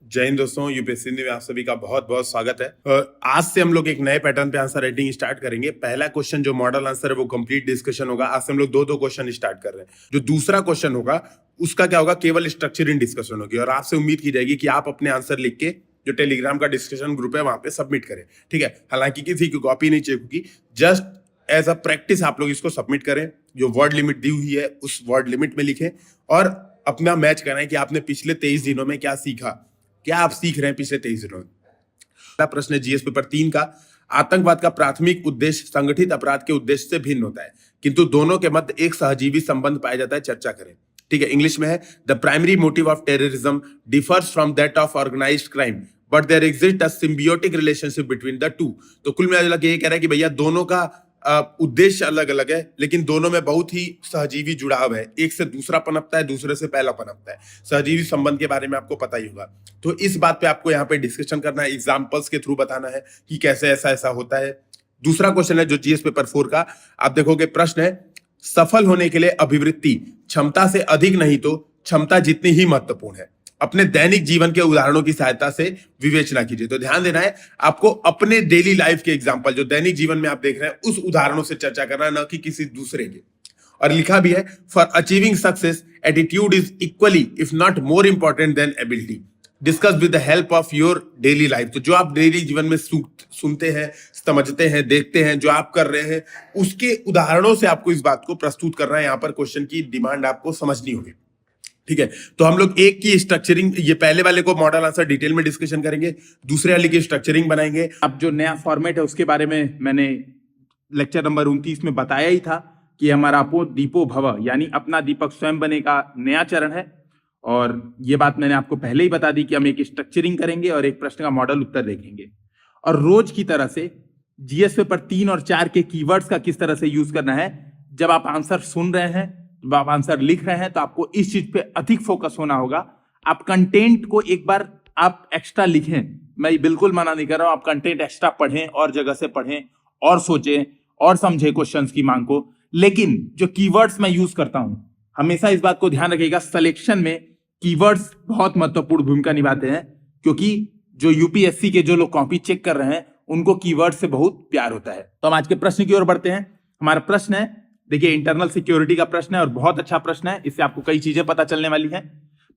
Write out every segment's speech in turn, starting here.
जय हिंद दोस्तों, यूपीएससी में आप सभी का बहुत बहुत स्वागत है। आज से हम लोग एक नए पैटर्न पे आंसर राइटिंग स्टार्ट करेंगे। पहला क्वेश्चन जो मॉडल आंसर है वो कंप्लीट डिस्कशन होगा। आज से हम लोग दो क्वेश्चन स्टार्ट कर रहे हैं। जो दूसरा क्वेश्चन होगा उसका क्या होगा, केवल स्ट्रक्चरिंग डिस्कशन होगी और आपसे उम्मीद की जाएगी कि आप अपने आंसर लिख के जो टेलीग्राम का डिस्कशन ग्रुप है वहां पे सबमिट करें। ठीक है, हालांकि किसी की कॉपी नहीं चेक होगी, जस्ट एज अ प्रैक्टिस आप लोग इसको सबमिट करें। जो वर्ड लिमिट दी हुई है उस वर्ड लिमिट में लिखें और अपना मैच कराएं कि आपने पिछले 23 दिनों में क्या सीखा, क्या आप सीख रहे हैं पिछले 23 दिनों में। पहला प्रश्न है जीएस पेपर 3 का। आतंकवाद का प्राथमिक उद्देश्य संगठित अपराध के उद्देश्य से भिन्न होता है, किंतु दोनों के मध्य एक सहजीवी संबंध पाया जाता है। चर्चा करें। ठीक है, इंग्लिश में है the primary motive of terrorism differs from that of organised crime but there exist a symbiotic relationship between the two. तो कुल मिला के ये कह रहा है कि भैया दोनों का उद्देश्य अलग अलग है, लेकिन दोनों में बहुत ही सहजीवी जुड़ाव है। एक से दूसरा पनपता है, दूसरे से पहला पनपता है। सहजीवी संबंध के बारे में आपको पता ही होगा। तो इस बात पे आपको यहाँ पे डिस्कशन करना है, एग्जांपल्स के थ्रू बताना है कि कैसे ऐसा ऐसा होता है। दूसरा क्वेश्चन है जो जीएस पेपर 4 का, आप देखोगे प्रश्न है सफल होने के लिए अभिवृत्ति क्षमता से अधिक नहीं तो क्षमता जितनी ही महत्वपूर्ण है। अपने दैनिक जीवन के उदाहरणों की सहायता से विवेचना कीजिए। तो ध्यान देना है आपको, अपने डेली लाइफ के एग्जांपल जो दैनिक जीवन में आप देख रहे हैं उस उदाहरणों से चर्चा करना है, न कि किसी दूसरे के। और लिखा भी है for achieving success attitude is equally if not more important than ability. Discuss with the help of your daily life. तो जो आप डेली जीवन में सुनते हैं, समझते हैं, देखते हैं, जो आप कर रहे हैं, उसके उदाहरणों से आपको इस बात को प्रस्तुत करना है। यहाँ पर क्वेश्चन की डिमांड आपको समझनी होगी। ठीक है, तो हम लोग एक की स्ट्रक्चरिंग, ये पहले वाले को मॉडल आंसर डिटेल में डिस्कशन करेंगे, दूसरे वाले की स्ट्रक्चरिंग बनाएंगे। अब जो नया फॉर्मेट है उसके बारे में मैंने लेक्चर नंबर 29 में बताया ही था कि हमारा अपो दीपो भव यानी अपना दीपक स्वयं बने का नया चरण है। और ये बात मैंने आपको पहले ही बता दी कि हम एक स्ट्रक्चरिंग करेंगे और एक प्रश्न का मॉडल उत्तर देखेंगे। और रोज की तरह से जीएस पेपर 3 और 4 के कीवर्ड्स का किस तरह से यूज करना है। जब आप आंसर सुन रहे हैं, जब आप आंसर लिख रहे हैं, तो आपको इस चीज पे अधिक फोकस होना होगा। आप कंटेंट को एक बार आप एक्स्ट्रा लिखें, मैं बिल्कुल मना नहीं कर रहा हूं, आप कंटेंट एक्स्ट्रा पढ़ें और जगह से पढ़ें और सोचें और समझें क्वेश्चंस की मांग को। लेकिन जो कीवर्ड्स मैं यूज करता हूं, हमेशा इस बात को ध्यान रखिएगा, सिलेक्शन में कीवर्ड्स बहुत महत्वपूर्ण भूमिका निभाते हैं, क्योंकि जो यूपीएससी के जो लोग कॉपी चेक कर रहे हैं उनको कीवर्ड से बहुत प्यार होता है। तो हम आज के प्रश्न की ओर बढ़ते हैं। हमारा प्रश्न है, देखिए इंटरनल सिक्योरिटी का प्रश्न है और बहुत अच्छा प्रश्न है, इससे आपको कई चीजें पता चलने वाली हैं।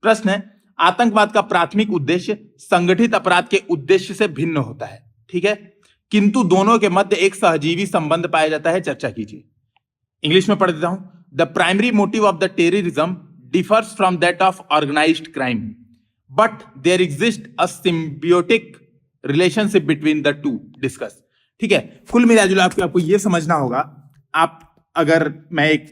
प्रश्न है आतंकवाद का प्राथमिक उद्देश्य संगठित अपराध के उद्देश्य से भिन्न होता है, ठीक है, किंतु दोनों के मध्य एक सहजीवी संबंध पाया जाता है। चर्चा कीजिए। इंग्लिश में पढ़ देता हूं। The primary motive of the terrorism differs from that of organised crime but there exist a symbiotic relationship between the two. Discuss. ठीक है, कुल मिलाजुला आपको यह समझना होगा, आप अगर मैं एक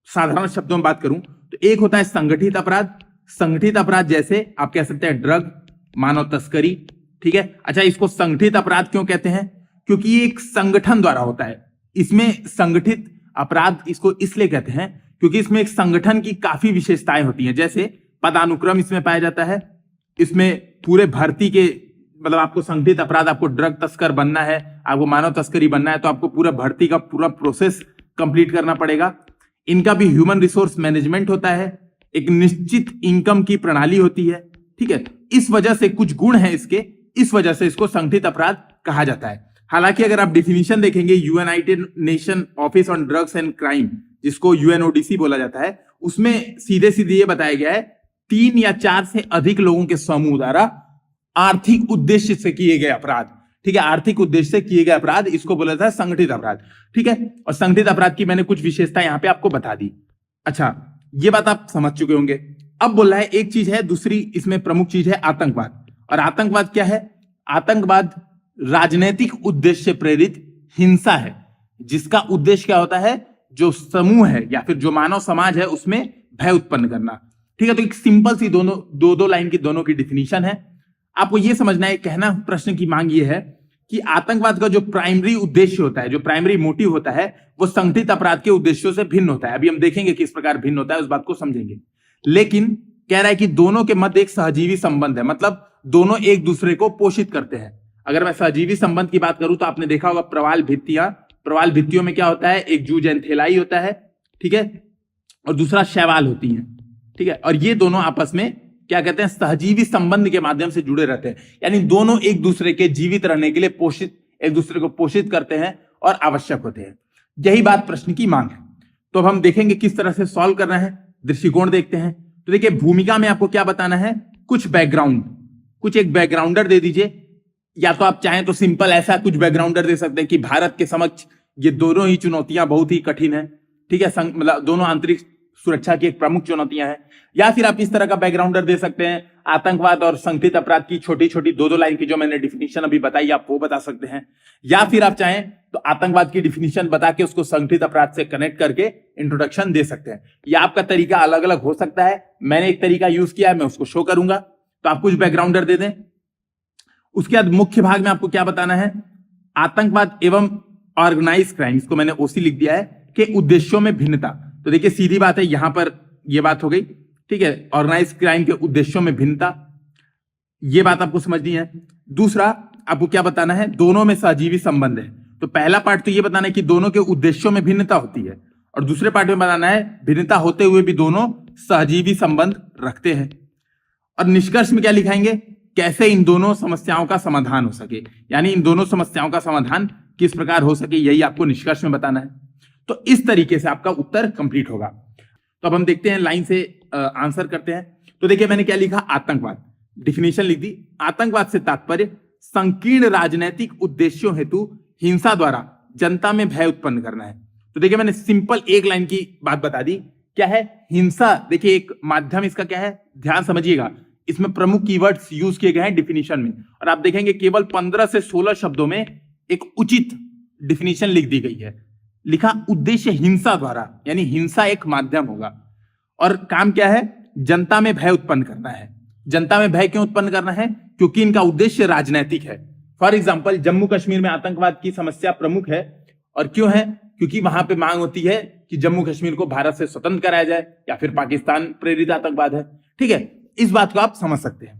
साधारण शब्दों में बात करूं तो एक होता है संगठित अपराध। संगठित अपराध जैसे आप कह सकते हैं ड्रग, मानव तस्करी। ठीक है, अच्छा इसको संगठित अपराध क्यों कहते हैं? क्योंकि ये एक संगठन द्वारा होता है। इसमें संगठित अपराध इसको इसलिए कहते हैं क्योंकि इसमें एक संगठन की काफी विशेषताएं होती हैं। जैसे पदानुक्रम इसमें पाया जाता है, इसमें पूरे भर्ती के मतलब आपको संगठित अपराध, आपको ड्रग तस्कर बनना है, आपको मानव तस्करी बनना है, तो आपको पूरा भर्ती का पूरा प्रोसेस कंप्लीट करना पड़ेगा। इनका भी ह्यूमन रिसोर्स मैनेजमेंट होता है, एक निश्चित इनकम की प्रणाली होती है। ठीक है, इस वजह से कुछ गुण हैं इसके, इस वजह से इसको संगठित अपराध कहा जाता है। हालांकि अगर आप डिफिनीशन देखेंगे United nation office on drugs and crime, जिसको यूएनओडीसी बोला जाता है, उसमें सीधे सीधे ये बताया गया है 3 या 4 से अधिक लोगों के समूह द्वारा आर्थिक उद्देश्य से किए गए अपराध। ठीक है, आर्थिक उद्देश्य से किए गए अपराध, इसको बोला जाता है संगठित अपराध। ठीक है, और संगठित अपराध की मैंने कुछ विशेषता यहां पे आपको बता दी। अच्छा, ये बात आप समझ चुके होंगे। अब बोल रहा है एक चीज है, दूसरी इसमें प्रमुख चीज है आतंकवाद। और आतंकवाद क्या है? आतंकवाद राजनीतिक उद्देश्य से प्रेरित हिंसा है, जिसका उद्देश्य क्या होता है? जो समूह है या फिर जो मानव समाज है उसमें भय उत्पन्न करना। ठीक है, तो एक सिंपल सी दो लाइन की दोनों की डिफिनीशन है। आपको यह समझना है, कहना प्रश्न की मांग यह है कि आतंकवाद का जो प्राइमरी उद्देश्य होता है, जो प्राइमरी मोटिव होता है, वो संगठित अपराध के उद्देश्यों से भिन्न होता है। अभी हम देखेंगे किस प्रकार भिन्न होता है, उस बात को समझेंगे। लेकिन कह रहा है कि दोनों के मध्य एक सहजीवी संबंध है, मतलब दोनों एक दूसरे को पोषित करते हैं। अगर मैं सहजीवी संबंध की बात करूं तो आपने देखा होगा प्रवाल भित्तियों में क्या होता है? एक जूज एंथेलाई होता है, ठीक है, और दूसरा शैवाल होती है। ठीक है, और ये दोनों आपस में क्या कहते हैं, सहजीवी संबंध के माध्यम से जुड़े रहते हैं, यानी दोनों एक दूसरे के जीवित रहने के लिए एक दूसरे को पोषित करते हैं और आवश्यक होते हैं। यही बात प्रश्न की मांग है। तो अब हम देखेंगे किस तरह से सॉल्व करना है, दृष्टिकोण देखते हैं। तो देखिए, भूमिका में आपको क्या बताना है, कुछ एक बैकग्राउंडर दे दीजिए, या तो आप चाहें तो सिंपल ऐसा कुछ बैकग्राउंडर दे सकते हैं कि भारत के समक्ष ये दोनों ही चुनौतियां बहुत ही कठिन है, ठीक है, मतलब दोनों आंतरिक सुरक्षा की एक प्रमुख चुनौतियां हैं। या फिर आप इस तरह का बैकग्राउंडर दे सकते हैं, आतंकवाद और संगठित अपराध की छोटी छोटी दो लाइन की जो मैंने डिफिनीशन अभी बताई आप वो बता सकते हैं। या फिर आप चाहें तो आतंकवाद की डिफिनीशन बता के उसको संगठित अपराध से कनेक्ट करके इंट्रोडक्शन दे सकते हैं। या आपका तरीका अलग अलग हो सकता है, मैंने एक तरीका यूज किया है, मैं उसको शो करूंगा। तो आप कुछ बैकग्राउंडर दे दें। उसके बाद मुख्य भाग में आपको क्या बताना है, आतंकवाद एवं ऑर्गेनाइज क्राइम, इसको मैंने ओसी लिख दिया है, के उद्देश्यों में भिन्नता। तो देखिए सीधी बात है, यहां पर यह बात हो गई, ठीक है, ऑर्गेनाइज क्राइम के उद्देश्यों में भिन्नता, यह बात आपको समझनी है। दूसरा आपको क्या बताना है, दोनों में सहजीवी संबंध है। तो पहला पार्ट तो यह बताना है कि दोनों के उद्देश्यों में भिन्नता होती है, और दूसरे पार्ट में बताना है भिन्नता होते हुए भी दोनों सहजीवी संबंध रखते हैं। और निष्कर्ष में क्या लिखाएंगे, कैसे इन दोनों समस्याओं का समाधान हो सके, यानी इन दोनों समस्याओं का समाधान किस प्रकार हो सके, यही आपको निष्कर्ष में बताना है। तो इस तरीके से आपका उत्तर कंप्लीट होगा। तो अब हम देखते हैं, लाइन से आंसर करते हैं। तो देखिए मैंने क्या लिखा, आतंकवाद, डिफिनेशन लिख दी, आतंकवाद से तात्पर्य संकीर्ण राजनैतिक उद्देश्यों हेतु हिंसा द्वारा जनता में भय उत्पन्न करना है। तो देखिए मैंने सिंपल एक लाइन की बात बता दी, क्या है हिंसा। देखिए एक माध्यम इसका क्या है, ध्यान समझिएगा, इसमें प्रमुख कीवर्ड्स यूज किए गए हैं डिफिनीशन में, और आप देखेंगे केवल 15 से 16 शब्दों में एक उचित डिफिनीशन लिख दी गई है। लिखा उद्देश्य हिंसा द्वारा, यानी हिंसा एक माध्यम होगा, और काम क्या है, जनता में भय उत्पन्न करना है। जनता में भय क्यों उत्पन्न करना है, क्योंकि इनका उद्देश्य राजनैतिक है। फॉर एग्जाम्पल जम्मू कश्मीर में आतंकवाद की समस्या प्रमुख है, और क्यों है, क्योंकि वहां पे मांग होती है कि जम्मू कश्मीर को भारत से स्वतंत्र कराया जाए, या फिर पाकिस्तान प्रेरित आतंकवाद है, ठीक है, इस बात को आप समझ सकते हैं।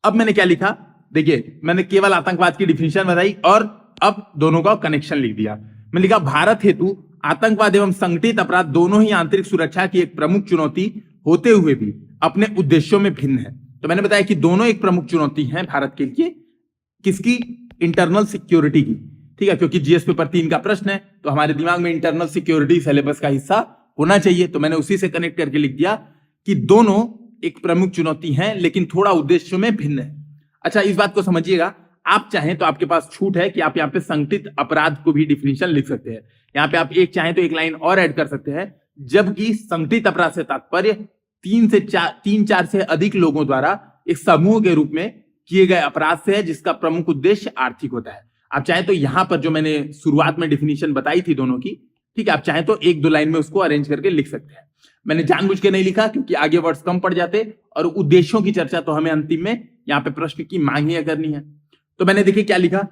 अब मैंने क्या लिखा, देखिए मैंने केवल आतंकवाद की डिफिनेशन बताई और अब दोनों का कनेक्शन लिख दिया। मैंने लिखा भारत हेतु आतंकवाद एवं संगठित अपराध दोनों ही आंतरिक सुरक्षा की एक प्रमुख चुनौती होते हुए भी अपने उद्देश्यों में भिन्न है। तो मैंने बताया कि दोनों एक प्रमुख चुनौती है भारत के लिए, किसकी, इंटरनल सिक्योरिटी की, ठीक है, क्योंकि जीएस पेपर 3 का प्रश्न है, तो हमारे दिमाग में इंटरनल सिक्योरिटी सिलेबस का हिस्सा होना चाहिए। तो मैंने उसी से कनेक्ट करके लिख दिया कि दोनों एक प्रमुख चुनौती है, लेकिन थोड़ा उद्देश्यों में भिन्न है। अच्छा, इस बात को समझिएगा, आप चाहें तो आपके पास छूट है कि आप यहाँ पे संगठित अपराध को भी डिफिनेशन लिख सकते हैं। यहाँ पे आप एक चाहें तो एक लाइन और ऐड कर सकते हैं, जबकि संगठित अपराध से तात्पर्य 3-4 से अधिक लोगों द्वारा एक समूह के रूप में किए गए अपराध से है, जिसका प्रमुख उद्देश्य आर्थिक होता है। आप चाहें तो यहां पर जो मैंने शुरुआत में डिफिनेशन बताई थी दोनों की, ठीक है, आप चाहें तो 1-2 लाइन में उसको अरेंज करके लिख सकते हैं। मैंने जानबूझ के नहीं लिखा क्योंकि आगे वर्ड्स कम पड़ जाते, और उद्देश्यों की चर्चा तो हमें अंतिम में यहाँ पे प्रश्न की मांग ही करनी है। तो मैंने देखिए क्या लिखा,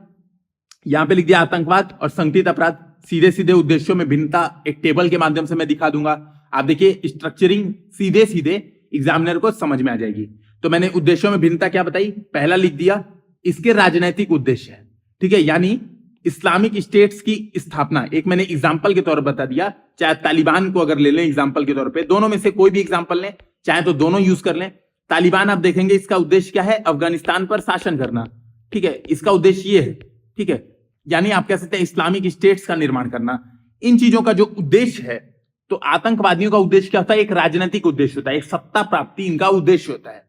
यहां पे लिख दिया आतंकवाद और संगठित अपराध सीधे सीधे उद्देश्यों में भिन्नता एक टेबल के माध्यम से मैं दिखा दूंगा। आप देखिए स्ट्रक्चरिंग सीधे सीधे एग्जामिनर को समझ में आ जाएगी। तो मैंने उद्देश्यों में भिन्नता क्या बताई, पहला लिख दिया इसके राजनीतिक उद्देश्य है, ठीक है, यानी इस्लामिक स्टेट्स की स्थापना। एक मैंने एग्जाम्पल के तौर पर बता दिया, चाहे तालिबान को अगर ले लें एग्जाम्पल के तौर पे, दोनों में से कोई भी एग्जाम्पल लें, चाहे तो दोनों यूज कर लें। तालिबान आप देखेंगे इसका उद्देश्य क्या है, अफगानिस्तान पर शासन करना, ठीक है, इसका उद्देश्य ये है, ठीक है, यानी आप कह सकते हैं इस्लामिक स्टेट्स का निर्माण करना। इन चीजों का जो उद्देश्य है, तो आतंकवादियों का उद्देश्य क्या होता है, एक राजनीतिक उद्देश्य होता है, एक सत्ता प्राप्ति इनका उद्देश्य होता है।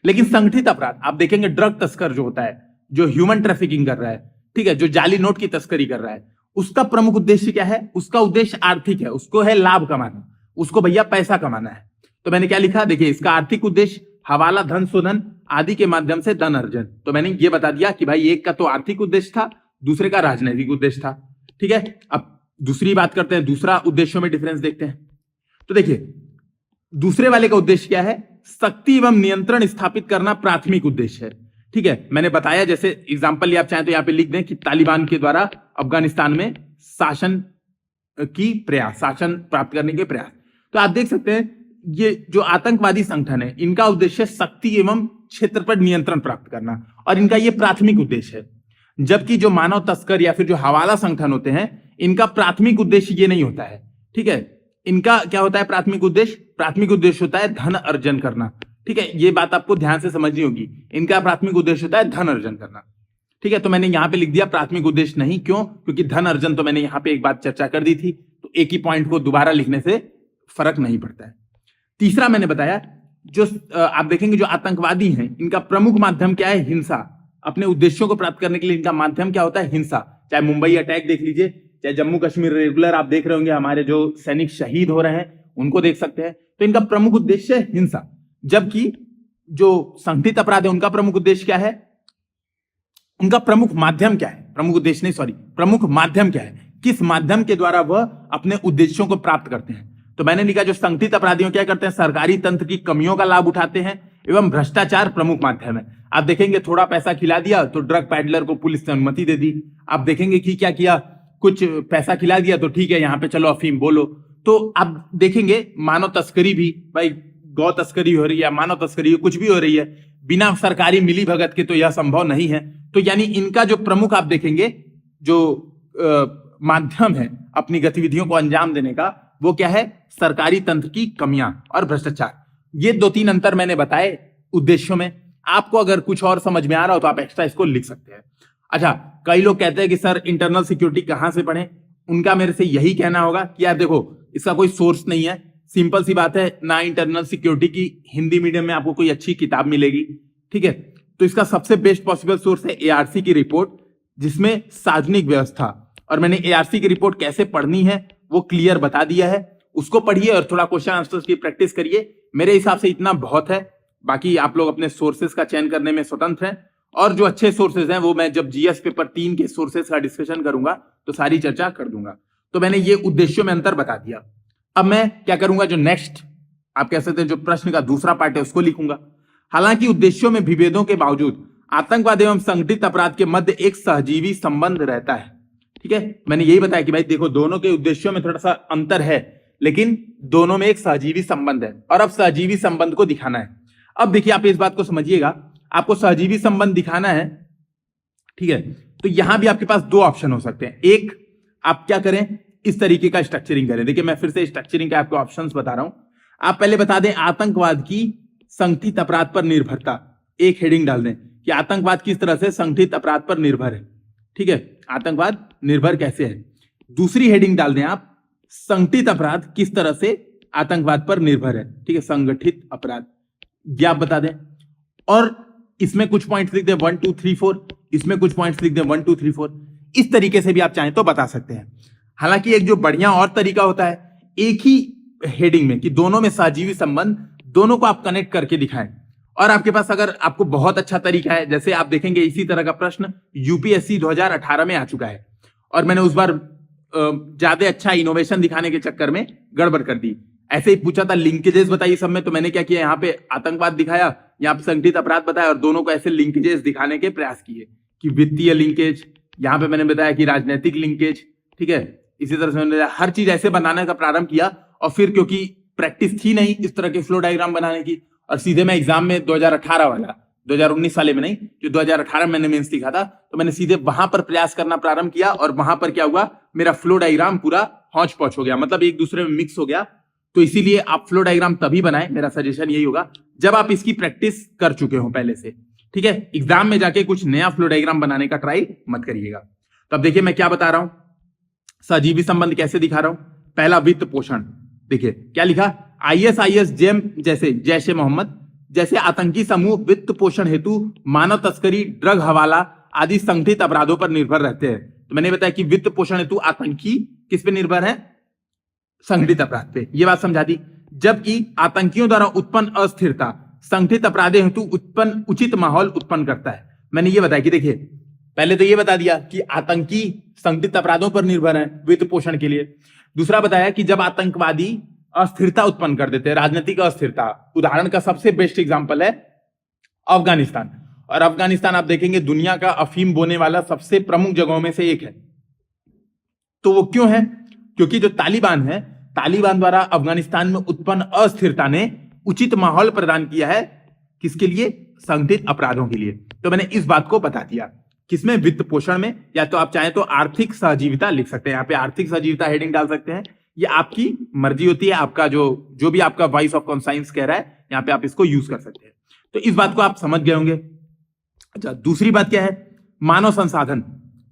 लेकिन संगठित अपराध आप देखेंगे, ड्रग तस्कर जो होता है, जो ह्यूमन ट्रैफिकिंग कर रहा है, ठीक है, जो जाली नोट की तस्करी कर रहा है, उसका प्रमुख उद्देश्य क्या है, उसका उद्देश्य आर्थिक है, उसको है लाभ कमाना, उसको भैया पैसा कमाना है। तो मैंने क्या लिखा, देखिए इसका आर्थिक उद्देश्य हवाला, धन शोधन आदि के माध्यम से धन अर्जन। तो मैंने ये बता दिया कि भाई एक का तो आर्थिक उद्देश्य था, दूसरे का राजनीतिक उद्देश्य था, ठीक है। अब दूसरी बात करते हैं, दूसरा उद्देश्यों में डिफरेंस देखते हैं। तो देखिए दूसरे वाले का उद्देश्य क्या है, शक्ति एवं नियंत्रण स्थापित करना प्राथमिक उद्देश्य है, ठीक है। मैंने बताया, जैसे एग्जांपल आप चाहें तो यहां पे लिख दें कि तालिबान के द्वारा अफगानिस्तान में शासन प्राप्त करने के प्रयास। तो आप देख सकते हैं ये जो आतंकवादी संगठन है, इनका उद्देश्य शक्ति एवं क्षेत्र पर नियंत्रण प्राप्त करना, और इनका ये प्राथमिक उद्देश्य है। जबकि जो मानव तस्कर या फिर जो हवाला संगठन होते हैं, इनका प्राथमिक उद्देश्य ये नहीं होता है, ठीक है। इनका क्या होता है प्राथमिक उद्देश्य, प्राथमिक उद्देश्य होता है धन अर्जन करना, ठीक है, ये बात आपको ध्यान से समझनी होगी। इनका प्राथमिक उद्देश्य होता है धन अर्जन करना। ठीक है, तो मैंने यहां पे लिख दिया प्राथमिक उद्देश्य नहीं, क्यों? क्योंकि धन अर्जन तो मैंने यहां पे एक बात चर्चा कर दी थी, तो एक ही पॉइंट को दोबारा लिखने से फर्क नहीं पड़ता है। तीसरा मैंने बताया, जो आप देखेंगे जो आतंकवादी हैं, इनका प्रमुख माध्यम क्या है? हिंसा। अपने उद्देश्यों को प्राप्त करने के लिए इनका माध्यम क्या होता है? हिंसा। चाहे मुंबई अटैक देख लीजिए, चाहे जम्मू कश्मीर रेगुलर आप देख रहे होंगे, हमारे जो सैनिक शहीद हो रहे हैं उनको देख सकते हैं, तो इनका प्रमुख उद्देश्य है हिंसा। जबकि जो संगठित अपराध है उनका प्रमुख उद्देश्य क्या है? उनका प्रमुख माध्यम क्या है? प्रमुख उद्देश्य नहीं, सॉरी, प्रमुख माध्यम क्या है? किस माध्यम के द्वारा वह अपने उद्देश्यों को प्राप्त करते हैं? तो मैंने लिखा जो संगठित अपराधियों क्या करते हैं? सरकारी तंत्र की कमियों का लाभ उठाते हैं एवं भ्रष्टाचार प्रमुख माध्यम है। आप देखेंगे थोड़ा पैसा खिला दिया तो ड्रग पैडलर को पुलिस ने अनुमति दे दी। आप देखेंगे कि क्या किया, कुछ पैसा खिला दिया तो ठीक है, यहाँ पे चलो अफीम बोलो। तो आप देखेंगे मानव तस्करी भी, भाई गौ तस्करी हो रही है, मानव तस्करी कुछ भी हो रही है, बिना सरकारी मिली भगत के तो यह संभव नहीं है। तो यानी इनका जो प्रमुख आप देखेंगे जो माध्यम है अपनी गतिविधियों को अंजाम देने का, वो क्या है? सरकारी तंत्र की कमियां और भ्रष्टाचार। ये 2-3 अंतर मैंने बताए उद्देश्यों में। आपको अगर कुछ और समझ में आ रहा हो तो आप एक्स्ट्रा इसको लिख सकते हैं। अच्छा, कई लोग कहते हैं कि सर इंटरनल सिक्योरिटी कहां से पढ़ें? उनका मेरे से यही कहना होगा कि यार देखो, इसका कोई सोर्स नहीं है, सिंपल सी बात है, ना इंटरनल सिक्योरिटी की हिंदी मीडियम में आपको कोई अच्छी किताब मिलेगी। ठीक है, तो इसका सबसे बेस्ट पॉसिबल सोर्स है एआरसी की रिपोर्ट, जिसमें सार्वजनिक व्यवस्था, और मैंने एआरसी की रिपोर्ट कैसे पढ़नी है वो क्लियर बता दिया है। उसको पढ़िए और थोड़ा क्वेश्चन आंसर्स की प्रैक्टिस करिए। मेरे हिसाब से इतना बहुत है, बाकी आप लोग अपने सोर्सेस का चयन करने में स्वतंत्र हैं। और जो अच्छे सोर्सेज हैं वो मैं जब जीएस पेपर 3 के सोर्सेज का डिस्कशन करूंगा तो सारी चर्चा कर दूंगा। तो मैंने ये उद्देश्यों में अंतर बता दिया। अब मैं क्या करूंगा, जो नेक्स्ट आप कह सकते हैं जो प्रश्न का दूसरा पार्ट है उसको लिखूंगा। हालांकि उद्देश्यों में विभेदों के बावजूद आतंकवाद एवं संगठित अपराध के मध्य एक सहजीवी संबंध रहता है। ठीक है, मैंने यही बताया कि भाई देखो, दोनों के उद्देश्यों में थोड़ा सा अंतर है, लेकिन दोनों में एक सहजीवी संबंध है, और अब सहजीवी संबंध को दिखाना है। अब देखिए, आप इस बात को समझिएगा, आपको सहजीवी संबंध दिखाना है। ठीक है, तो यहां भी आपके पास 2 ऑप्शन हो सकते हैं। एक, आप क्या करें, इस तरीके का स्ट्रक्चरिंग करें। देखिए, मैं फिर से स्ट्रक्चरिंग के आपको ऑप्शंस बता रहा हूं। आप पहले बता दें आतंकवाद की संगठित अपराध पर निर्भरता, एक हेडिंग डाल दें कि आतंकवाद किस तरह से संगठित अपराध पर निर्भर है। ठीक है, आतंकवाद निर्भर कैसे है। दूसरी हेडिंग डाल दें आप, संगठित अपराध किस तरह से आतंकवाद पर निर्भर है। ठीक है, संगठित अपराध, ये आप बता दें। और इसमें कुछ पॉइंट्स लिख दें 1 2 3 4, इसमें कुछ पॉइंट्स लिख दें 1 2 3 4। इस तरीके से भी आप चाहें तो बता सकते हैं। हालांकि एक जो बढ़िया और तरीका होता है, एक ही हेडिंग में कि दोनों में सहजीवी संबंध, दोनों को आप कनेक्ट करके दिखाएं। और आपके पास अगर आपको बहुत अच्छा तरीका है, जैसे आप देखेंगे इसी तरह का प्रश्न यूपीएससी 2018 में आ चुका है, और मैंने उस बार ज्यादा अच्छा इनोवेशन दिखाने के चक्कर में गड़बड़ कर दी। ऐसे ही पूछा था लिंकेजेस बताइए सब में, तो मैंने क्या किया, यहाँ पे आतंकवाद दिखाया, यहाँ पे संगठित अपराध बताया, और दोनों को ऐसे लिंकेजेस दिखाने के प्रयास किए कि वित्तीय लिंकेज, यहाँ पे मैंने बताया कि राजनीतिक लिंकेज। ठीक है, इसी तरह से मैंने हर चीज ऐसे बनाने का प्रारंभ किया। और फिर क्योंकि प्रैक्टिस थी नहीं इस तरह के फ्लो डायग्राम बनाने की, और सीधे मैं एग्जाम में 2018 वाला, 2019 वाले में नहीं, जो 2018 में मैंने मेंस लिखा था, तो मैंने सीधे वहां पर प्रयास करना प्रारंभ किया, और वहां पर क्या हुआ, मेरा फ्लो डायग्राम पूरा हौच पौच हो गया, मतलब एक दूसरे में मिक्स हो गया। तो इसीलिए आप फ्लो डायग्राम तभी बनाएं, मेरा सजेशन यही होगा, जब आप इसकी प्रैक्टिस कर चुके हो पहले से। ठीक है, एग्जाम में जाके कुछ नया फ्लो डायग्राम बनाने का ट्राई मत करिएगा। तो अब देखिए मैं क्या बता रहा हूं, सहजीवी संबंध कैसे दिखा रहा हूं। पहला, वित्त पोषण। देखिए क्या लिखा, ISIS जेम जैसे जैश ए मोहम्मद जैसे आतंकी समूह वित्त पोषण हेतु मानव तस्करी, ड्रग हवाला आदि संगठित अपराधों पर निर्भर रहते हैं। तो मैंने बताया कि वित्त पोषण हेतु आतंकी किस पे निर्भर है, संगठित अपराध पे, ये बात समझा दी। जबकि आतंकियों द्वारा उत्पन्न अस्थिरता संगठित अपराधों हेतु उत्पन्न उचित माहौल उत्पन्न करता है। मैंने ये बताया कि देखिए, पहले तो ये बता दिया कि आतंकी संगठित अपराधों पर निर्भर है वित्त पोषण के लिए। दूसरा बताया कि जब आतंकवादी अस्थिरता उत्पन्न कर देते हैं, राजनीतिक अस्थिरता, उदाहरण का सबसे बेस्ट एग्जांपल है अफगानिस्तान। और अफगानिस्तान आप देखेंगे दुनिया का अफीम बोने वाला सबसे प्रमुख जगहों में से एक है। तो वो क्यों है, क्योंकि जो तालिबान है, तालिबान द्वारा अफगानिस्तान में उत्पन्न अस्थिरता ने उचित माहौल प्रदान किया है, किसके लिए, संगठित अपराधों के लिए। तो मैंने इस बात को बता दिया, किसमें, वित्त पोषण में। या तो आप चाहें तो आर्थिक सहजीविता लिख सकते हैं, यहाँ पे आर्थिक सहजीविता हेडिंग डाल सकते हैं, ये आपकी मर्जी होती है, आपका जो भी आपका वॉइस ऑफ कॉन्साइंस कह रहा है, यहाँ पे आप इसको यूज कर सकते हैं। तो इस बात को आप समझ गए होंगे। अच्छा, दूसरी बात क्या है, मानव संसाधन।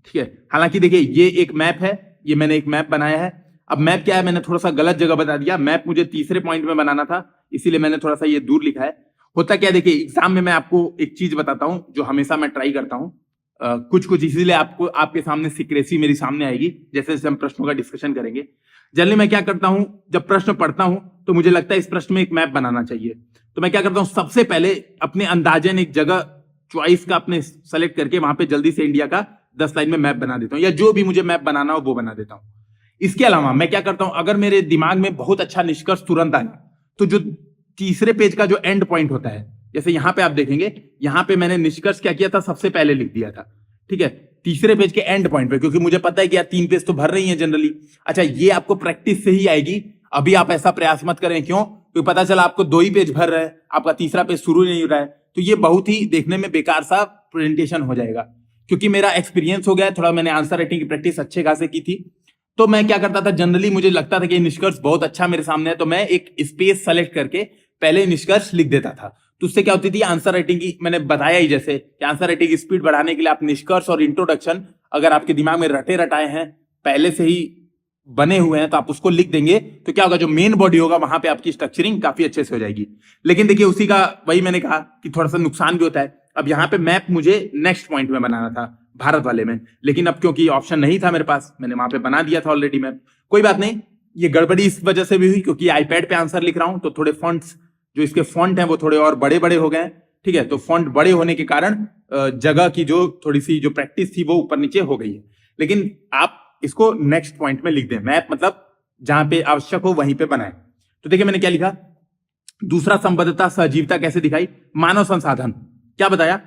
ठीक है, हालांकि देखिए ये एक मैप है, ये मैंने एक मैप बनाया है। अब मैप क्या है, मैंने थोड़ा सा गलत जगह बता दिया, मैप मुझे तीसरे पॉइंट में बनाना था, इसीलिए मैंने थोड़ा सा ये दूर लिखा है। होता क्या, देखिए एग्जाम में मैं आपको एक चीज बताता हूं जो हमेशा मैं ट्राई करता हूं, कुछ इसीलिए आपको आपके सामने सीक्रेसी मेरी सामने आएगी जैसे जैसे हम प्रश्नों का डिस्कशन करेंगे। जनरली मैं क्या करता हूं, जब प्रश्न पढ़ता हूं तो मुझे लगता है इस प्रश्न में एक मैप बनाना चाहिए, तो मैं क्या करता हूं, सबसे पहले अपने अंदाजन एक जगह चॉइस का अपने सेलेक्ट करके वहां पे जल्दी से इंडिया का 10 लाइन में मैप बना देता हूं, या जो भी मुझे मैप बनाना हो वो बना देता हूं। इसके अलावा मैं क्या करता हूं, अगर मेरे दिमाग में बहुत अच्छा निष्कर्ष तुरंत आया तो जो तीसरे पेज का जो एंड पॉइंट होता है, जैसे यहां पे आप देखेंगे, यहां पे मैंने निष्कर्ष क्या किया था, सबसे पहले लिख दिया था। ठीक है, तीसरे पेज के एंड पॉइंट पे, क्योंकि मुझे पता है कि यार 3 पेज तो भर रही है जनरली। अच्छा, ये आपको प्रैक्टिस से ही आएगी, अभी आप ऐसा प्रयास मत करें। क्यों? क्योंकि पता चला आपको 2 ही पेज भर रहा है, आपका तीसरा पेज शुरू नहीं हो रहा है, तो ये बहुत ही देखने में बेकार सा प्रेजेंटेशन हो जाएगा। क्योंकि मेरा एक्सपीरियंस हो गया है थोड़ा, मैंने आंसर राइटिंग की प्रैक्टिस अच्छे खासे की थी, तो मैं क्या करता था, जनरली मुझे लगता था कि निष्कर्ष बहुत अच्छा मेरे सामने है, तो मैं एक स्पेस सेलेक्ट करके पहले निष्कर्ष लिख देता था। तो उससे क्या होती थी, आंसर राइटिंग की, मैंने बताया ही जैसे कि आंसर राइटिंग की स्पीड बढ़ाने के लिए आप निष्कर्ष और इंट्रोडक्शन अगर आपके दिमाग में रटे रटाए हैं, पहले से ही बने हुए हैं, तो आप उसको लिख देंगे, तो क्या होगा, जो मेन बॉडी होगा वहां पे आपकी स्ट्रक्चरिंग काफी अच्छे से हो जाएगी। लेकिन देखिए उसी का वही मैंने कहा कि थोड़ा सा नुकसान भी होता है। अब यहाँ पे मैप मुझे नेक्स्ट पॉइंट में बनाना था, भारत वाले में, लेकिन अब क्योंकि ऑप्शन नहीं था मेरे पास, मैंने वहां पे बना दिया था ऑलरेडी मैप। कोई बात नहीं, ये गड़बड़ी इस वजह से भी हुई क्योंकि आईपैड पे आंसर लिख रहा हूं, तो थोड़े फॉन्ट्स जो इसके फॉन्ट हैं वो थोड़े और बड़े बड़े हो गए। ठीक है, तो फॉन्ट बड़े होने के कारण जगह की जो थोड़ी सी जो प्रैक्टिस थी वो ऊपर नीचे हो गई है। लेकिन आप इसको नेक्स्ट पॉइंट में लिख दें, मैप मतलब जहां पे आवश्यक हो वहीं पे बनाए। तो देखिए मैंने क्या लिखा, दूसरा संबद्धता सजीवता कैसे दिखाई, मानव संसाधन क्या बताया,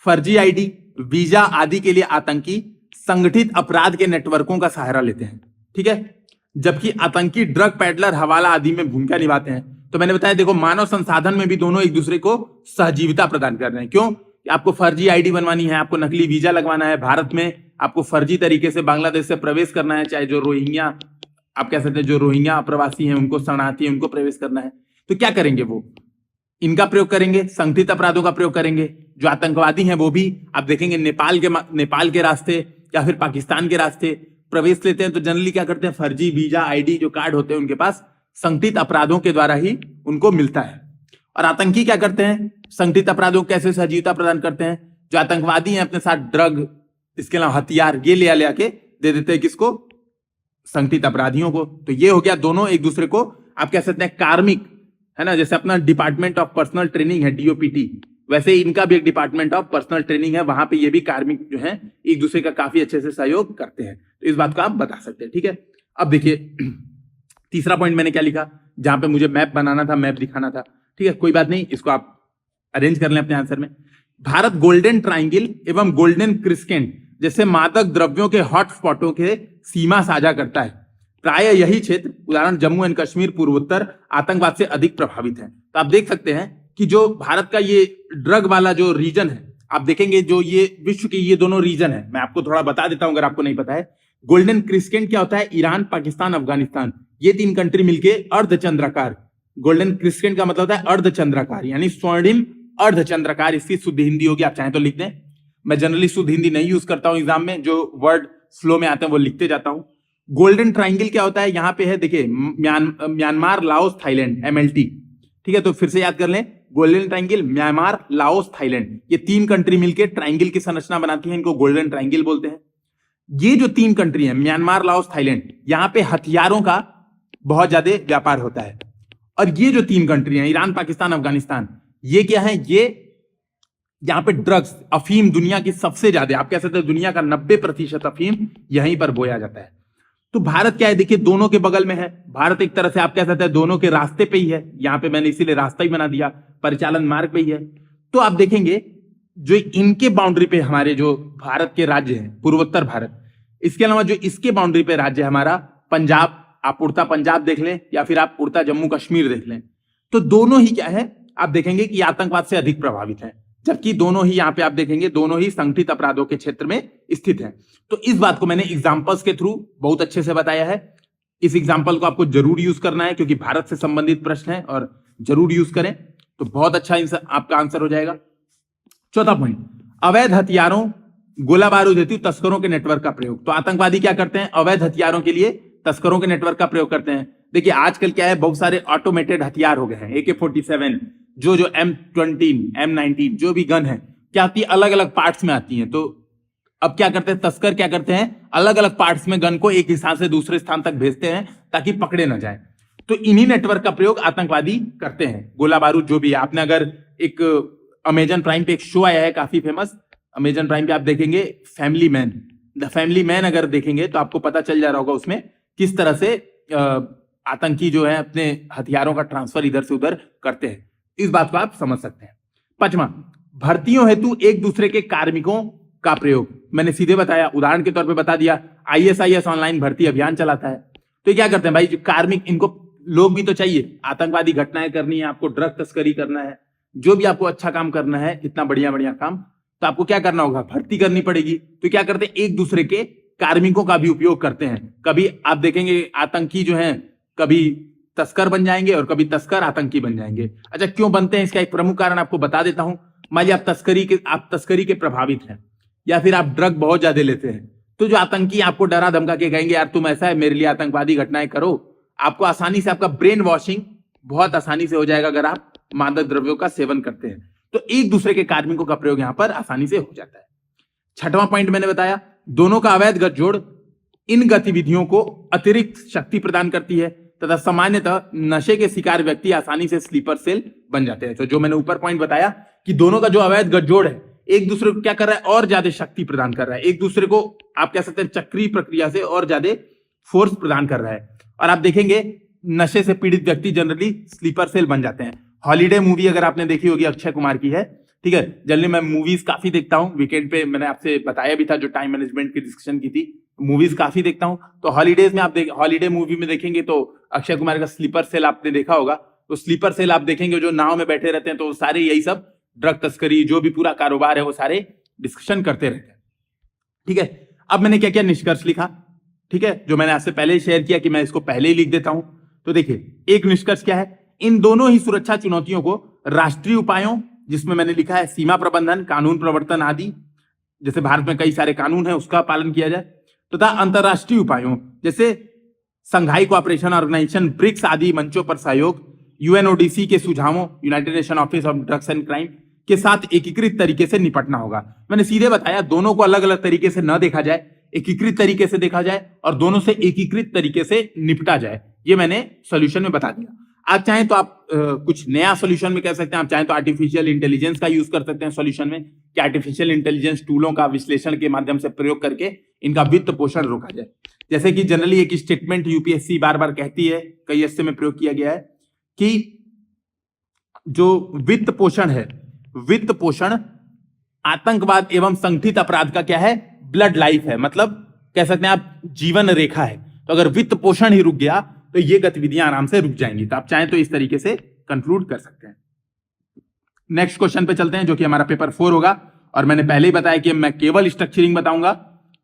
फर्जी आईडी, वीजा आदि के लिए आतंकी संगठित अपराध के नेटवर्कों का सहारा लेते हैं। ठीक है, जबकि आतंकी ड्रग पैडलर, हवाला आदि में भूमिका निभाते हैं। तो मैंने बताया देखो, मानव संसाधन में भी दोनों एक दूसरे को सहजीविता प्रदान कर रहे हैं। क्यों? आपको फर्जी आईडी बनवानी है, आपको नकली वीजा लगवाना है, भारत में आपको फर्जी तरीके से बांग्लादेश से प्रवेश करना है, चाहे जो रोहिंग्या आप कह सकते हैं, जो रोहिंग्या प्रवासी हैं उनको शरणार्थी हैं उनको प्रवेश करना है, तो क्या करेंगे वो, इनका प्रयोग करेंगे, संगठित अपराधों का प्रयोग करेंगे। जो आतंकवादी हैं वो भी आप देखेंगे नेपाल के रास्ते या फिर पाकिस्तान के रास्ते प्रवेश लेते हैं, तो जनरली क्या करते हैं, फर्जी वीजा आईडी जो कार्ड होते हैं उनके पास संगठित अपराधों के द्वारा ही उनको मिलता है। और आतंकी क्या करते हैं, संगठित अपराधों को कैसे सजीवता प्रदान करते हैं, जो आतंकवादी हैं अपने साथ ड्रग, इसके अलावा हथियार, ये ले आके दे देते हैं किसको, संगठित अपराधियों को। तो ये हो गया, दोनों एक दूसरे को आप कह सकते हैं कार्मिक, है ना, जैसे अपना डिपार्टमेंट ऑफ पर्सनल ट्रेनिंग है डीओपीटी, वैसे इनका भी एक डिपार्टमेंट ऑफ पर्सनल ट्रेनिंग है, वहां पे ये भी कार्मिक जो है एक दूसरे का काफी अच्छे से सहयोग करते हैं। तो इस बात को आप बता सकते हैं। ठीक है, अब देखिए तीसरा पॉइंट मैंने क्या लिखा, जहां पे मुझे मैप बनाना था, मैप दिखाना था। ठीक है, कोई बात नहीं, इसको आप अरेंज कर लें अपने आंसर में। भारत गोल्डन ट्राइंगल एवं गोल्डन क्रिस्केंट जैसे मादक द्रव्यों के हॉटस्पॉटों के सीमा साझा करता है। प्राय यही क्षेत्र, उदाहरण जम्मू एंड कश्मीर, पूर्वोत्तर आतंकवाद से अधिक प्रभावित है। तो आप देख सकते हैं कि जो भारत का ये ड्रग वाला जो रीजन है, आप देखेंगे जो ये विश्व के ये दोनों रीजन है, मैं आपको थोड़ा बता देता हूं अगर आपको नहीं पता है। गोल्डन क्रिस्केंट क्या होता है, ईरान, पाकिस्तान, अफगानिस्तान, ये 3 कंट्री मिलके अर्धचंद्राकार, गोल्डन क्रिस्केंट का मतलब होता है अर्धचंद्राकार, यानी स्वर्णिम अर्धचंद्राकार, इसकी शुद्ध हिंदी होगी, आप चाहें तो लिख दें। मैं जनरली शुद्ध हिंदी नहीं यूज करता हूं एग्जाम में, जो वर्ड फ्लो में आते हैं वो लिखते जाता हूं। गोल्डन ट्राइंगल क्या होता है, यहां पे है देखिए म्यांमार, लाओस, थाईलैंड, MLT। ठीक है, तो फिर से याद कर लें, golden triangle, Myanmar, Laos, Thailand, ये 3 कंट्री मिलकर ट्राइंगल की संरचना बनाती है, इनको गोल्डन ट्राइंगल बोलते हैं। ये जो 3 कंट्री हैं, म्यांमार, लाओस, थाईलैंड, यहां पे हथियारों का बहुत ज्यादा व्यापार होता है। और ये जो 3 कंट्री हैं, ईरान, पाकिस्तान, अफगानिस्तान, ये क्या है, ये यहां पे ड्रग्स, अफीम, दुनिया की सबसे ज्यादा, आप कह सकते हैं दुनिया का 90% अफीम यहीं पर बोया जाता है। तो भारत क्या है, देखिए दोनों के बगल में है, भारत एक तरह से आप कह सकते हैं दोनों के रास्ते पे ही है, यहां पे मैंने इसीलिए रास्ता ही बना दिया, परिचालन मार्ग पे ही है। तो आप देखेंगे जो इनके बाउंड्री पे हमारे जो भारत के राज्य हैं, पूर्वोत्तर भारत, इसके अलावा जो इसके बाउंड्री पे राज्य है हमारा पंजाब, आप उड़ता पंजाब देख लें या फिर आप उड़ता जम्मू कश्मीर देख लें, तो दोनों ही क्या है, आप देखेंगे कि आतंकवाद से अधिक प्रभावित है, जबकि दोनों ही यहां पे आप देखेंगे दोनों ही संगठित अपराधों के क्षेत्र में स्थित हैं। तो इस बात को मैंने एग्जांपल्स के थ्रू बहुत अच्छे से बताया है। इस एग्जाम्पल को आपको जरूर यूज करना है क्योंकि भारत से संबंधित प्रश्न है और जरूर यूज करें तो बहुत अच्छा आपका आंसर हो जाएगा। चौथा पॉइंट, अवैध हथियारों, गोला बारूद हेतु तस्करों के नेटवर्क का प्रयोग। तो आतंकवादी क्या करते हैं? अवैध हथियारों के लिए तस्करों के नेटवर्क का प्रयोग करते हैं। देखिए आजकल क्या है, बहुत सारे ऑटोमेटेड हथियार हो गए हैं, AK-47, जो M20, M19 जो भी गन है क्या आती है, अलग अलग पार्ट्स में आती हैं। तो अब क्या करते हैं तस्कर, क्या करते हैं अलग अलग पार्ट्स में गन को एक स्थान से दूसरे स्थान तक भेजते हैं ताकि पकड़े ना जाए। तो इन्हीं नेटवर्क का प्रयोग आतंकवादी करते हैं। गोला बारूद जो भी है, आपने अगर एक अमेजन प्राइम पे एक शो आया है काफी फेमस, अमेजन प्राइम पे आप देखेंगे family man, the family man अगर देखेंगे तो आपको पता चल जा रहा होगा उसमें किस तरह से आतंकी जो है अपने हथियारों का ट्रांसफर इधर से उधर करते हैं। इस बात को आप समझ सकते हैं। पांचवा, भर्तियों हेतु एक दूसरे के कार्मिकों का प्रयोग। मैंने सीधे बताया, उदाहरण के तौर पे बता दिया, ISIS ऑनलाइन भर्ती अभियान चलाता है। तो क्या करते हैं भाई, जो कार्मिक, इनको लोग भी तो चाहिए, आतंकवादी घटनाएं करनी है, आपको ड्रग तस्करी करना है, जो भी आपको अच्छा काम करना है, इतना बढ़िया बढ़िया काम, तो आपको क्या करना होगा, भर्ती करनी पड़ेगी। तो क्या करते हैं, एक दूसरे के कार्मिकों का भी उपयोग करते हैं। कभी आप देखेंगे आतंकी जो है कभी तस्कर बन जाएंगे और कभी तस्कर आतंकी बन जाएंगे। अच्छा, क्यों बनते हैं इसका एक प्रमुख कारण आपको बता देता हूं। मान लीजिए आप तस्करी के प्रभावित हैं या फिर आप ड्रग बहुत ज्यादा लेते हैं, तो जो आतंकी आपको डरा धमका के कहेंगे यार तुम ऐसा है, मेरे लिए आतंकवादी घटनाएं करो, आपको आसानी से, आपका ब्रेन वॉशिंग बहुत आसानी से हो जाएगा अगर आप मादक द्रव्यों का सेवन करते हैं। तो एक दूसरे के कार्मिकों का प्रयोग यहां पर आसानी से हो जाता है। छठवां पॉइंट मैंने बताया, दोनों का अवैध गठजोड़ इन गतिविधियों को अतिरिक्त शक्ति प्रदान करती है तथा सामान्यतः नशे के शिकार व्यक्ति आसानी से स्लीपर सेल बन जाते हैं। तो जो मैंने ऊपर पॉइंट बताया कि दोनों का जो अवैध गठजोड़ है एक दूसरे को क्या कर रहा है, और ज्यादा शक्ति प्रदान कर रहा है, एक दूसरे को आप कह सकते हैं चक्रीय प्रक्रिया से और ज्यादा फोर्स प्रदान कर रहा है। और आप देखेंगे नशे से पीड़ित व्यक्ति जनरली स्लीपर सेल बन जाते हैं। हॉलीडे मूवी अगर आपने देखी होगी, अक्षय कुमार की है, ठीक है। जनरली मैं मूवीज काफी देखता हूँ, वीकेंड पे मैंने आपसे बताया भी था जो टाइम मैनेजमेंट की डिस्कशन की थी, मूवीज काफी देखता हूँ। तो हॉलीडेज में आप हॉलीडे मूवी में देखेंगे तो अक्षय कुमार का स्लीपर सेल आपने देखा होगा। तो स्लीपर सेल आप देखेंगे जो नाव में बैठे रहते हैं, तो सारे यही सब ड्रग तस्करी, जो भी पूरा कारोबार है वो सारे डिस्कशन करते रहते हैं, ठीक है। अब मैंने क्या क्या निष्कर्ष लिखा, ठीक है, जो मैंने आपसे पहले ही शेयर किया कि मैं इसको पहले ही लिख देता हूं। तो देखिए, एक निष्कर्ष क्या है, इन दोनों ही सुरक्षा चुनौतियों को राष्ट्रीय उपायों, जिसमें मैंने लिखा है सीमा प्रबंधन, कानून प्रवर्तन आदि, जैसे भारत में कई सारे कानून है उसका पालन किया जाए, तथा अंतरराष्ट्रीय उपायों जैसे संघाई कोऑपरेशन ऑर्गेनाइजेशन, ब्रिक्स आदि मंचों पर सहयोग, UNODC के सुझावों, United nation office of drugs and crime के साथ एकीकृत तरीके से निपटना होगा। मैंने सीधे बताया, दोनों को अलग अलग तरीके से न देखा जाए, एकीकृत तरीके से देखा जाए और दोनों से एकीकृत तरीके से निपटा जाए। ये मैंने सॉल्यूशन में बता दिया। आप चाहें तो आप कुछ नया सॉल्यूशन में कह सकते हैं, आप चाहें तो आर्टिफिशियल इंटेलिजेंस का यूज कर सकते हैं सॉल्यूशन में, कि आर्टिफिशियल इंटेलिजेंस टूलों का विश्लेषण के माध्यम से प्रयोग करके इनका वित्त पोषण रोका जाए। जैसे कि जनरली एक स्टेटमेंट UPSC बार बार कहती है, कई हिस्से में प्रयोग किया गया है, कि जो वित्त पोषण है, वित्त पोषण आतंकवाद एवं संगठित अपराध का क्या है, ब्लड लाइफ है, मतलब कह सकते हैं आप जीवन रेखा है। तो अगर वित्त पोषण ही रुक गया तो ये गतिविधियां आराम से रुक जाएंगी। तो आप चाहें तो इस तरीके से कंक्लूड कर सकते हैं। नेक्स्ट क्वेश्चन पे चलते हैं, जो कि हमारा पेपर 4 होगा। और मैंने पहले ही बताया कि मैं केवल स्ट्रक्चरिंग बताऊंगा,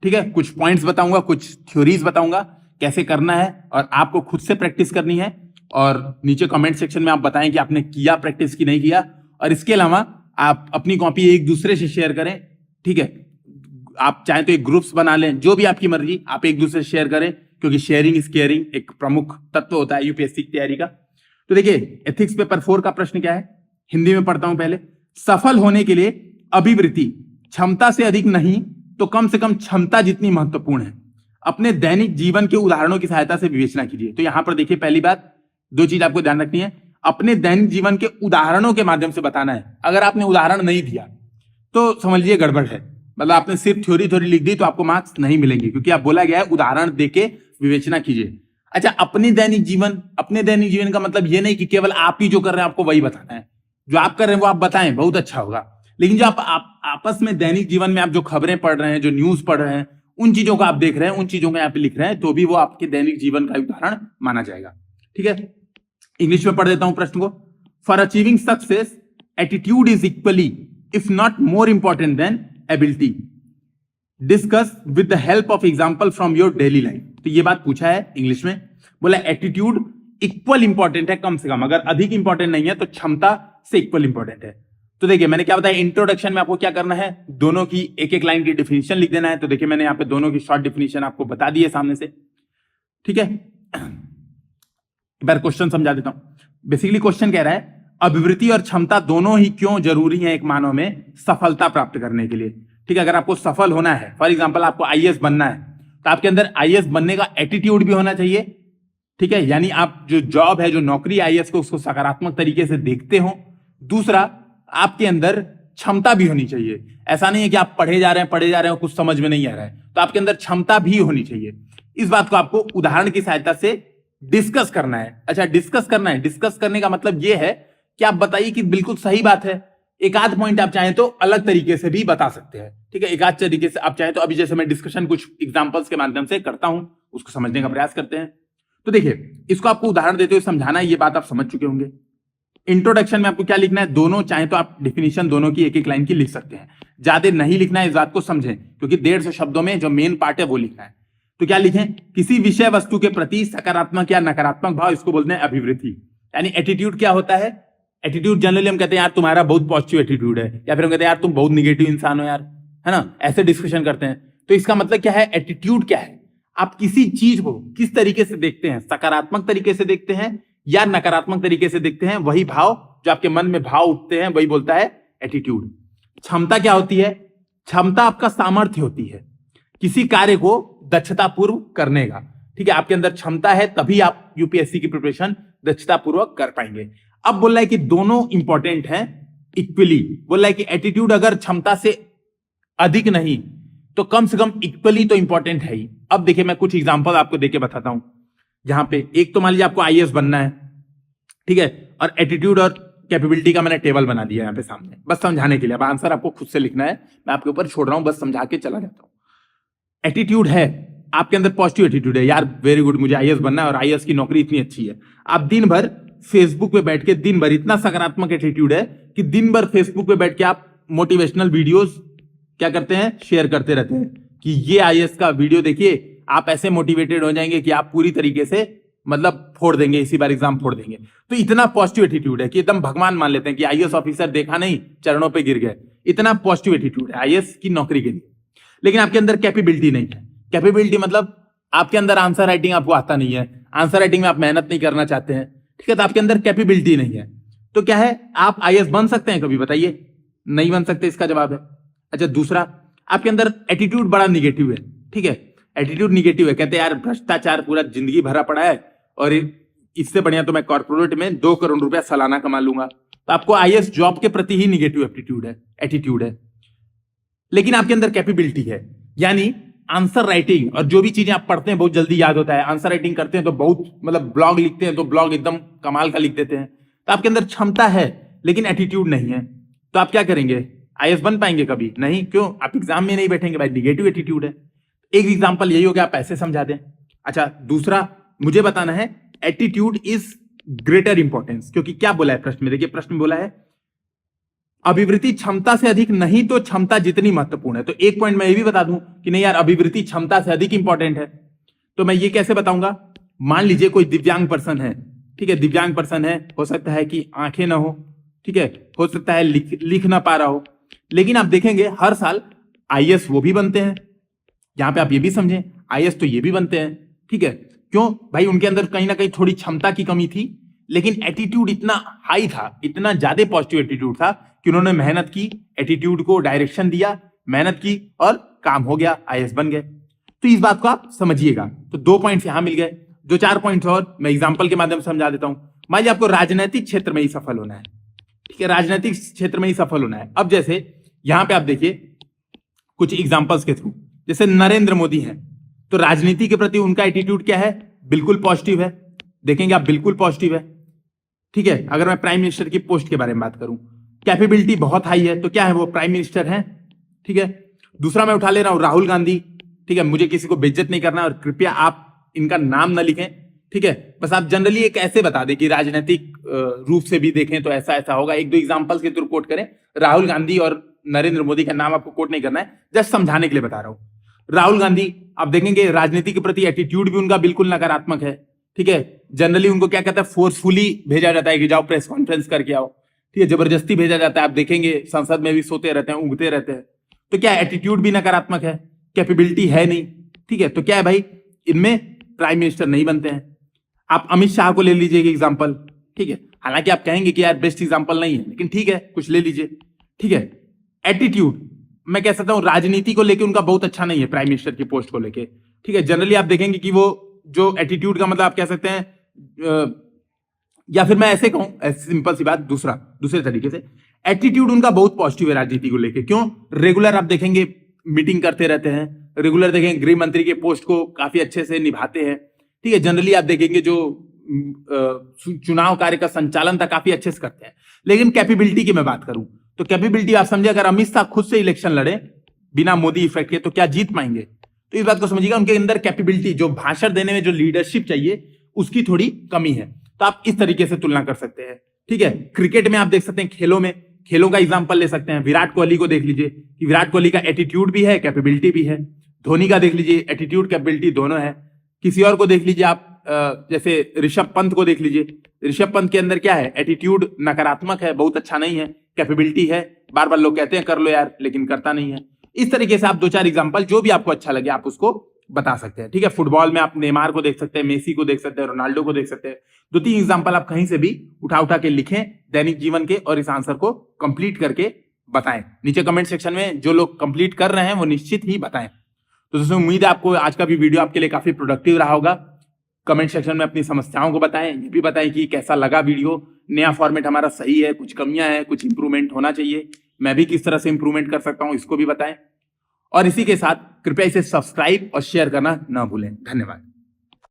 ठीक है, कुछ पॉइंट्स बताऊंगा, कुछ थ्योरीज बताऊंगा कैसे करना है, और आपको खुद से प्रैक्टिस करनी है। और नीचे कमेंट सेक्शन में आप बताएं कि आपने किया प्रैक्टिस की नहीं किया। और इसके अलावा आप अपनी कॉपी एक दूसरे से शेयर करें, ठीक है। आप चाहें तो एक ग्रुप्स बना लें, जो भी आपकी मर्जी, आप एक दूसरे से शेयर करें, क्योंकि शेयरिंग इज केयरिंग एक प्रमुख तत्व होता है UPSC की तैयारी का। तो देखिए, एथिक्स पेपर 4 का प्रश्न क्या है, हिंदी में पढ़ता हूं पहले। सफल होने के लिए अभिवृत्ति क्षमता से अधिक नहीं तो कम से कम क्षमता जितनी महत्वपूर्ण है। अपने दैनिक जीवन के उदाहरणों की सहायता से विवेचना कीजिए। तो यहां पर देखिए, पहली बात, दो चीज आपको ध्यान रखनी है, अपने दैनिक जीवन के उदाहरणों के माध्यम से बताना है। अगर आपने उदाहरण नहीं दिया तो समझ लीजिए गड़बड़ है, मतलब आपने सिर्फ थ्योरी लिख दी तो आपको मार्क्स नहीं मिलेंगे, क्योंकि आप बोला गया है उदाहरण देके विवेचना कीजिए। अच्छा, अपने दैनिक जीवन का मतलब ये नहीं कि केवल आप ही जो कर रहे हैं आपको वही बताना है, जो आप कर रहे हैं वो आप बताएं, बहुत अच्छा होगा। लेकिन जो आप आपस में दैनिक जीवन में आप जो खबरें पढ़ रहे हैं, जो न्यूज पढ़ रहे हैं, उन चीजों को आप देख रहे हैं, उन चीजों को यहाँ पे लिख रहे हैं, तो भी वो आपके दैनिक जीवन का उदाहरण माना जाएगा, ठीक है। इंग्लिश में पढ़ देता हूं प्रश्न को। For achieving success attitude is equally if not more important than ability. Discuss with the help of example from your daily life. तो ये बात पूछा है इंग्लिश में, बोला एटीट्यूड इक्वल इंपॉर्टेंट है कम से कम, अगर अधिक इंपॉर्टेंट नहीं है तो क्षमता से इक्वल इंपॉर्टेंट है। तो देखिए मैंने क्या बताया, इंट्रोडक्शन में आपको क्या करना है, दोनों की एक एक लाइन की डिफिनीशन लिख देना है। तो देखिए मैंने यहाँ पे दोनों की शॉर्ट डिफिनीशन आपको बता दी है सामने से, ठीक है। एक बार क्वेश्चन समझा देता हूं। बेसिकली क्वेश्चन कह रहा है अभिवृत्ति और क्षमता दोनों ही क्यों जरूरी है एक मानव में सफलता प्राप्त करने के लिए, ठीक है। अगर आपको सफल होना है, फॉर एग्जाम्पल आपको आईएएस बनना है, तो आपके अंदर आईएएस बनने का एटीट्यूड भी होना चाहिए, ठीक है। यानी आप जो जॉब है, जो नौकरी आईएएस को, उसको सकारात्मक तरीके से देखते हो। दूसरा, आपके अंदर क्षमता भी होनी चाहिए। ऐसा नहीं है कि आप पढ़े जा रहे हैं कुछ समझ में नहीं आ रहा है, तो आपके अंदर क्षमता भी होनी चाहिए। इस बात को आपको उदाहरण की सहायता से डिस्कस करना है। अच्छा, डिस्कस करना है, डिस्कस करने का मतलब यह है कि आप बताइए कि बिल्कुल सही बात है। एक आध पॉइंट आप चाहें तो अलग तरीके से भी बता सकते हैं, ठीक है। एक आध तरीके से आप चाहें तो, अभी जैसे मैं डिस्कशन कुछ एग्जांपल्स के माध्यम से करता हूं, उसको समझने का प्रयास करते हैं। तो देखिए, इसको आपको उदाहरण देते हुए समझाना है, ये बात आप समझ चुके होंगे। इंट्रोडक्शन में आपको क्या लिखना है, दोनों चाहें तो आप डिफिनीशन दोनों की एक एक लाइन की लिख सकते हैं, ज्यादा नहीं लिखना है, इस बात को समझें, क्योंकि 150 शब्दों में जो मेन पार्ट है वो लिखना है। तो क्या लिखें, किसी विषय वस्तु के प्रति सकारात्मक या नकारात्मक भाव, इसको बोलते हैं अभिवृत्ति। यानी एटीट्यूड क्या होता है, एटीट्यूड जनरली हम कहते हैं यार तुम्हारा बहुत पॉजिटिव एटीट्यूड है, या फिर हम कहते हैं यार तुम बहुत निगेटिव इंसान हो यार, है ना, ऐसे डिस्कशन करते हैं। तो इसका मतलब क्या है, एटीट्यूड क्या है, आप किसी चीज को किस तरीके से देखते हैं, सकारात्मक तरीके से देखते हैं या नकारात्मक तरीके से देखते हैं, वही भाव जो आपके मन में भाव उठते हैं वही बोलता है एटीट्यूड। क्षमता क्या होती है, क्षमता आपका सामर्थ्य होती है किसी कार्य को दक्षतापूर्व करने का, ठीक है। आपके अंदर क्षमता है तभी आप यूपीएससी की प्रिपरेशन दक्षतापूर्वक कर पाएंगे। अब बोल रहा है कि दोनों इंपॉर्टेंट हैं इक्वली, बोल रहा है कि एटीट्यूड अगर क्षमता से अधिक नहीं तो कम से कम इक्वली तो इंपॉर्टेंट है ही। अब देखिए मैं कुछ एग्जांपल आपको देके बताता हूं। यहां पे एक तो मान लीजिए आपको आईएएस बनना है, ठीक है, और एटीट्यूड और कैपेबिलिटी का मैंने टेबल बना दिया यहां पे सामने, बस समझाने के लिए। अब आंसर आपको खुद से लिखना है, मैं आपके ऊपर छोड़ रहा हूं, बस समझा के चला जाता हूं। एटीट्यूड है, आपके अंदर पॉजिटिव एटीट्यूड है, यार वेरी गुड, मुझे आईएएस बनना है और आईएएस की नौकरी इतनी अच्छी है। आप दिन भर फेसबुक पे बैठ के, दिन भर इतना सकारात्मक एटीट्यूड है कि दिन भर फेसबुक पे बैठ के आप मोटिवेशनल वीडियोस क्या करते हैं, शेयर करते रहते हैं कि ये आईएएस का वीडियो देखिए, आप ऐसे मोटिवेटेड हो जाएंगे कि आप पूरी तरीके से मतलब फोड़ देंगे, इसी बार एग्जाम फोड़ देंगे। तो इतना पॉजिटिव एटीट्यूड है कि एकदम भगवान मान लेते हैं कि आईएएस ऑफिसर देखा नहीं चरणों पे गिर गए, इतना पॉजिटिव एटीट्यूड है आईएएस की नौकरी के लिए। लेकिन आपके अंदर कैपेबिलिटी नहीं है। कैपेबिलिटी मतलब आपके अंदर आंसर राइटिंग आपको आता नहीं है, आंसर राइटिंग में आप मेहनत नहीं करना चाहते हैं, ठीक है, तो आपके अंदर कैपेबिलिटी नहीं है। तो क्या है, आप आईएएस बन सकते हैं कभी, बताइए, नहीं बन सकते, इसका जवाब है। अच्छा, दूसरा, आपके अंदर एटीट्यूड बड़ा निगेटिव है, ठीक है, एटीट्यूड निगेटिव है, कहते हैं यार भ्रष्टाचार पूरा जिंदगी भरा पड़ा है और इससे बढ़िया तो मैं कॉर्पोरेट में 2 करोड़ रुपया सालाना कमा लूंगा। तो आपको आईएएस जॉब के प्रति ही निगेटिव एटीट्यूड है। लेकिन आपके अंदर कैपेबिलिटी है, यानी आंसर राइटिंग और जो भी चीजें आप पढ़ते हैं बहुत जल्दी याद होता है, आंसर राइटिंग करते हैं तो बहुत, मतलब ब्लॉग लिखते हैं तो ब्लॉग एकदम कमाल का लिख देते हैं। तो आपके अंदर क्षमता है लेकिन एटीट्यूड नहीं है, तो आप क्या करेंगे, आईएएस बन पाएंगे कभी नहीं, क्यों, आप एग्जाम में नहीं बैठेंगे भाई, निगेटिव एटीट्यूड है। एक एग्जांपल यही हो गया, आप ऐसे समझा दें। अच्छा, दूसरा मुझे बताना है एटीट्यूड इज ग्रेटर इंपॉर्टेंस, क्योंकि क्या बोला है प्रश्न में, देखिए प्रश्न में बोला है अभिवृत्ति क्षमता से अधिक नहीं तो क्षमता जितनी महत्वपूर्ण है। तो एक पॉइंट मैं ये भी बता दूं कि नहीं यार अभिवृत्ति क्षमता से अधिक इंपॉर्टेंट है, तो मैं ये कैसे बताऊंगा। मान लीजिए कोई दिव्यांग पर्सन है, ठीक है, दिव्यांग पर्सन है, हो सकता है कि आंखें ना हो, ठीक है, हो सकता है लिख ना पा रहा हो, लेकिन आप देखेंगे हर साल आईएएस वो भी बनते हैं। यहां पे आप ये भी समझें, आईएएस तो ये भी बनते हैं, ठीक है, क्यों भाई, उनके अंदर कहीं ना कहीं थोड़ी क्षमता की कमी थी, लेकिन एटीट्यूड इतना हाई था, इतना ज्यादा पॉजिटिव एटीट्यूड था कि उन्होंने मेहनत की, एटीट्यूड को डायरेक्शन दिया, मेहनत की और काम हो गया, आईएएस बन गए। तो इस बात को आप समझिएगा। तो 2 पॉइंट्स यहां मिल गए, जो 4 पॉइंट्स और मैं एग्जांपल के माध्यम से समझा देता हूं। मान लीजिए आपको राजनीतिक क्षेत्र में ही सफल होना है, ठीक है, राजनीतिक क्षेत्र में ही सफल होना है। अब जैसे यहां पे आप देखिए कुछ एग्जांपल्स के थ्रू, जैसे नरेंद्र मोदी हैं, तो राजनीति के प्रति उनका एटीट्यूड क्या है, बिल्कुल पॉजिटिव है, देखेंगे आप बिल्कुल पॉजिटिव है, ठीक है। अगर मैं प्राइम मिनिस्टर की पोस्ट के बारे में बात करूं, कैपेबिलिटी बहुत हाई है, तो क्या है, वो प्राइम मिनिस्टर हैं, ठीक है। दूसरा मैं उठा ले रहा हूं राहुल गांधी, ठीक है, मुझे किसी को बेइज्जत नहीं करना और कृपया आप इनका नाम ना लिखें, ठीक है, बस आप जनरली एक ऐसे बता दें कि राजनीतिक रूप से भी देखें तो ऐसा ऐसा होगा, 1-2 एग्जांपल्स के थ्रू कोट करें। राहुल गांधी और नरेंद्र मोदी का नाम आपको कोट नहीं करना है, जस्ट समझाने के लिए बता रहा हूं। राहुल गांधी आप देखेंगे राजनीति के प्रति एटीट्यूड भी उनका बिल्कुल नकारात्मक है। ठीक है, जनरली उनको क्या कहता है, फोर्सफुली भेजा जाता है कि जाओ प्रेस कॉन्फ्रेंस करके आओ। ठीक है, जबरदस्ती भेजा जाता है। आप देखेंगे संसद में भी सोते रहते हैं, ऊँघते रहते हैं। तो क्या एटीट्यूड भी नकारात्मक है, कैपेबिलिटी है नहीं। ठीक है, तो क्या है भाई, इनमें प्राइम मिनिस्टर नहीं बनते हैं। आप अमित शाह को ले लीजिए एग्जाम्पल। ठीक है, हालांकि आप कहेंगे कि यार बेस्ट एग्जाम्पल नहीं है, लेकिन ठीक है, कुछ ले लीजिए। ठीक है, एटीट्यूड मैं कह सकता हूं राजनीति को लेके उनका बहुत अच्छा नहीं है, प्राइम मिनिस्टर की पोस्ट को लेके। ठीक है, जनरली आप देखेंगे कि वो जो एटीट्यूड का मतलब आप कह सकते हैं, या फिर मैं ऐसे कहूं, सिंपल सी बात, दूसरे तरीके से, एटीट्यूड उनका बहुत पॉजिटिव है राजनीति को लेके। क्यों? रेगुलर आप देखेंगे मीटिंग करते रहते हैं, रेगुलर देखेंगे गृह मंत्री के पोस्ट को काफी अच्छे से निभाते हैं। ठीक है, जनरली आप देखेंगे जो चुनाव कार्य का संचालन था काफी अच्छे से करते हैं। लेकिन कैपेबिलिटी की मैं बात करूं तो कैपेबिलिटी आप समझे, अगर अमित शाह खुद से इलेक्शन लड़े बिना मोदी इफेक्ट के तो क्या जीत पाएंगे? तो इस बात को समझिएगा, उनके अंदर कैपेबिलिटी, जो भाषण देने में जो लीडरशिप चाहिए उसकी थोड़ी कमी है। तो आप इस तरीके से तुलना कर सकते हैं। ठीक है, क्रिकेट में आप देख सकते हैं, खेलों का एग्जांपल ले सकते हैं। विराट कोहली को देख लीजिए कि विराट कोहली का एटीट्यूड भी है, कैपेबिलिटी भी है। धोनी का देख लीजिए, एटीट्यूड कैपेबिलिटी दोनों है। किसी और को देख लीजिए आप, जैसे ऋषभ पंत को देख लीजिए। ऋषभ पंत के अंदर क्या है, एटीट्यूड नकारात्मक है, बहुत अच्छा नहीं है। कैपेबिलिटी है, बार बार लोग कहते हैं कर लो यार, लेकिन करता नहीं है। इस तरीके से आप 2-4 एग्जांपल जो भी आपको अच्छा लगे आप उसको बता सकते हैं। ठीक है, फुटबॉल में आप नेमार को देख सकते हैं, मेसी को देख सकते हैं, रोनाल्डो को देख सकते हैं। 2-3 एग्जांपल आप कहीं से भी उठा के लिखें दैनिक जीवन के, और इस आंसर को कंप्लीट करके बताएं। नीचे कमेंट सेक्शन में जो लोग कंप्लीट कर रहे हैं वो निश्चित ही बताएं। तो दोस्तों, उम्मीद है आपको आज का भी वीडियो आपके लिए काफी प्रोडक्टिव रहा होगा। कमेंट सेक्शन में अपनी समस्याओं को बताएं, ये भी बताएं कि कैसा लगा वीडियो, नया फॉर्मेट हमारा सही है, कुछ कमियां हैं, कुछ इंप्रूवमेंट होना चाहिए, मैं भी किस तरह से इंप्रूवमेंट कर सकता हूं इसको भी बताएं। और इसी के साथ कृपया इसे सब्सक्राइब और शेयर करना ना भूलें। धन्यवाद।